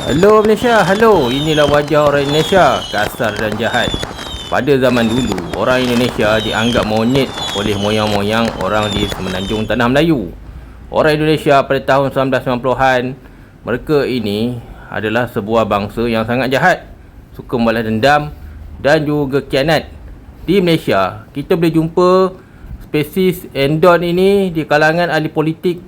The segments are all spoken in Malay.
Hello Malaysia, hello. Inilah wajah orang Indonesia, kasar dan jahat. Pada zaman dulu, orang Indonesia dianggap monyet oleh moyang-moyang orang di semenanjung Tanah Melayu. Orang Indonesia pada tahun 1990-an, mereka ini adalah sebuah bangsa yang sangat jahat, suka membalas dendam dan juga khianat. Di Malaysia, kita boleh jumpa spesies endon ini di kalangan ahli politik.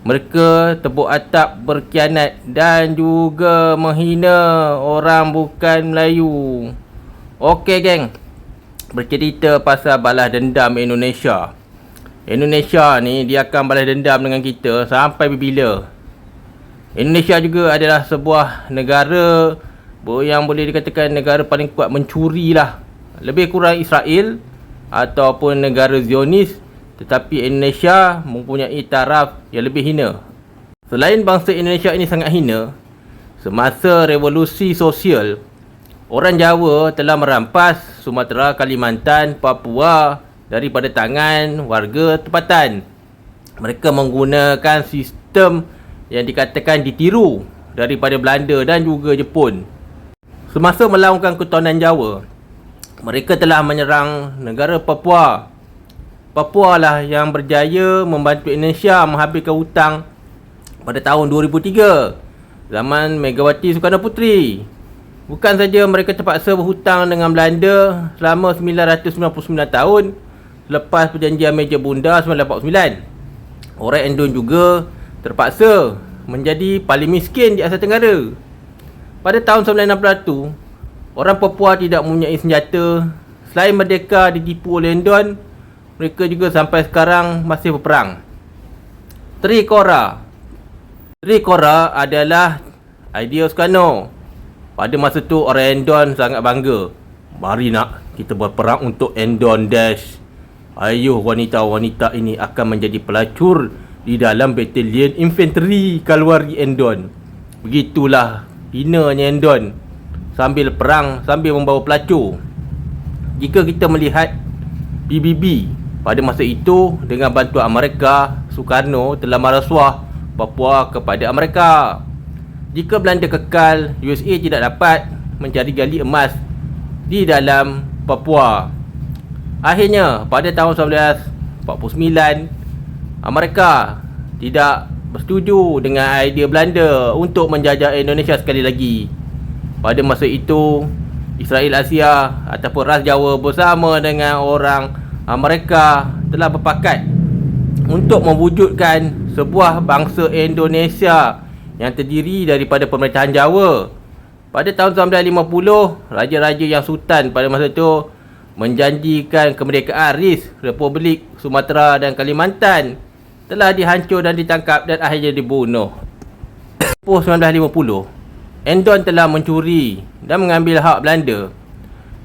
Mereka tepuk atap, berkhianat dan juga menghina orang bukan Melayu. Okey geng, bercerita pasal balas dendam Indonesia. Indonesia ni dia akan balas dendam dengan kita sampai bila. Indonesia juga adalah sebuah negara yang boleh dikatakan negara paling kuat mencuri lah. Lebih kurang Israel ataupun negara Zionis. Tetapi Indonesia mempunyai taraf yang lebih hina. Selain bangsa Indonesia ini sangat hina, semasa revolusi sosial, orang Jawa telah merampas Sumatera, Kalimantan, Papua daripada tangan warga tempatan. Mereka menggunakan sistem yang dikatakan ditiru daripada Belanda dan juga Jepun. Semasa melaungkan ketuanan Jawa, mereka telah menyerang negara Papua. Papua lah yang berjaya membantu Indonesia menghabiskan hutang pada tahun 2003, zaman Megawati Soekarno Puteri. Bukan saja mereka terpaksa berhutang dengan Belanda selama 999 tahun selepas perjanjian Meja Bunda 1949. Orang Endon juga terpaksa menjadi paling miskin di Asia Tenggara. Pada tahun 1961, orang Papua tidak mempunyai senjata. Selain merdeka ditipu oleh Endon, mereka juga sampai sekarang masih berperang. Trikora adalah idea Soekarno. Pada masa tu orang Endon sangat bangga. Mari nak kita berperang untuk Endon Dash. Ayuh wanita-wanita ini akan menjadi pelacur di dalam batalion infanteri kalwari Endon. Begitulah hinanya Endon sambil perang, sambil membawa pelacur. Jika kita melihat PBB pada masa itu, dengan bantuan Amerika, Soekarno telah merasuah Papua kepada Amerika. Jika Belanda kekal, USA tidak dapat mencari gali emas di dalam Papua. Akhirnya, pada tahun 1949, Amerika tidak bersetuju dengan idea Belanda untuk menjajah Indonesia sekali lagi. Pada masa itu, Israel Asia ataupun ras Jawa bersama dengan orang mereka telah berpakat untuk mewujudkan sebuah bangsa Indonesia yang terdiri daripada pemerintahan Jawa. Pada tahun 1950, raja-raja yang sultan pada masa itu menjanjikan kemerdekaan RIS Republik Sumatera dan Kalimantan telah dihancur dan ditangkap dan akhirnya dibunuh. Pada 1950, Endon telah mencuri dan mengambil hak Belanda.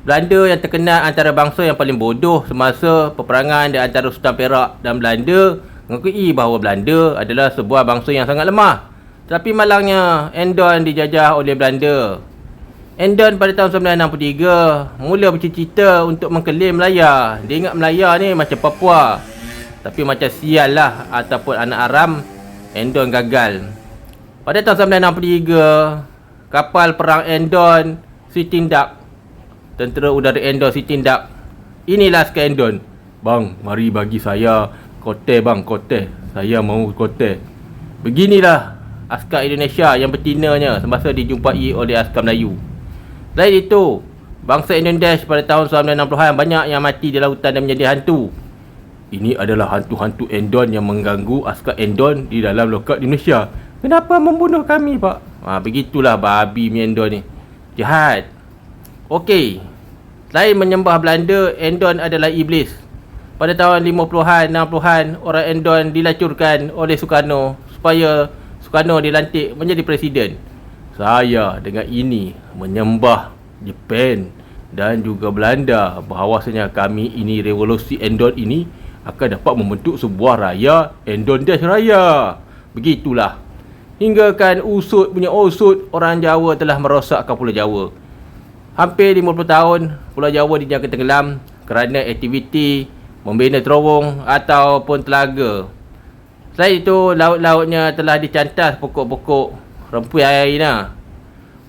Belanda yang terkenal antara bangsa yang paling bodoh semasa peperangan di antara Sultan Perak dan Belanda mengakui bahawa Belanda adalah sebuah bangsa yang sangat lemah. Tetapi malangnya, Endon dijajah oleh Belanda. Endon pada tahun 1963 mula bercita-cita untuk mengklaim Melaya. Dia ingat Melaya ni macam Papua. Tapi macam sial lah ataupun anak aram, Endon gagal. Pada tahun 1963, kapal perang Endon Sitting Duck, Tentera Udara Endon Sitting Duck. Inilah askar Endon. Bang, mari bagi saya kote bang, kote. Saya mau kote. Beginilah askar Indonesia yang betinanya semasa dijumpai oleh askar Melayu. Selain itu, bangsa Indonesia pada tahun 1960-an banyak yang mati di lautan dan menjadi hantu. Ini adalah hantu-hantu Endon yang mengganggu askar Endon di dalam lokal Indonesia. Kenapa membunuh kami, Pak? Begitulah babi Endon ni. Jahat. Okey. Selain menyembah Belanda, Endon adalah iblis. Pada tahun 50-an, 60-an, orang Endon dilacurkan oleh Soekarno supaya Soekarno dilantik menjadi presiden. Saya dengan ini menyembah Jepun dan juga Belanda bahawasanya kami ini, revolusi Endon ini akan dapat membentuk sebuah raya Endon Dash Raya. Begitulah. Hingga kan usut punya usut, orang Jawa telah merosakkan Pulau Jawa. Hampir 50 tahun Pulau Jawa dinyatakan tenggelam kerana aktiviti membina terowong ataupun telaga. Selain itu, laut-lautnya telah dicantas pokok-pokok rempui air.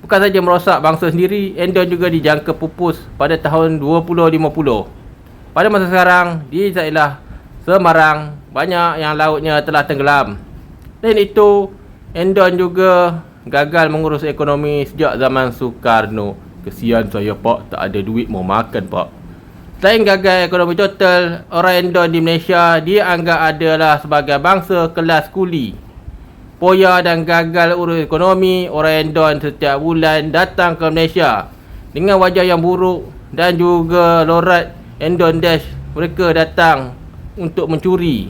Bukan saja merosak bangsa sendiri, Endon juga dijangka pupus pada tahun 2050. Pada masa sekarang, di daerah Semarang, banyak yang lautnya telah tenggelam. Dan itu, Endon juga gagal mengurus ekonomi sejak zaman Soekarno. Kesian saya pak, tak ada duit mau makan pak. Selain gagal ekonomi total, orang Endon di Malaysia dianggap adalah sebagai bangsa kelas kuli. Poya dan gagal urus ekonomi, orang Endon setiap bulan datang ke Malaysia dengan wajah yang buruk dan juga lorat Endon Dash. Mereka datang untuk mencuri.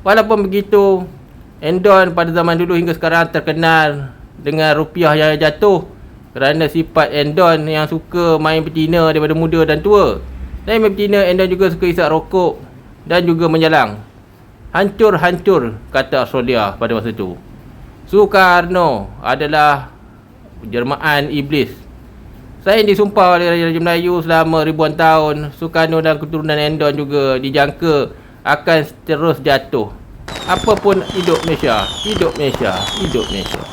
Walaupun begitu, Endon pada zaman dulu hingga sekarang terkenal dengan rupiah yang jatuh kerana sifat Endon yang suka main betina daripada muda dan tua. Dan main betina, Endon juga suka isap rokok dan juga menjalang. Hancur-hancur, kata Australia pada masa itu. Soekarno adalah jelmaan iblis. Selain disumpah oleh Raja Melayu selama ribuan tahun, Soekarno dan keturunan Endon juga dijangka akan terus jatuh. Apapun, hidup Malaysia, hidup Malaysia, hidup Malaysia.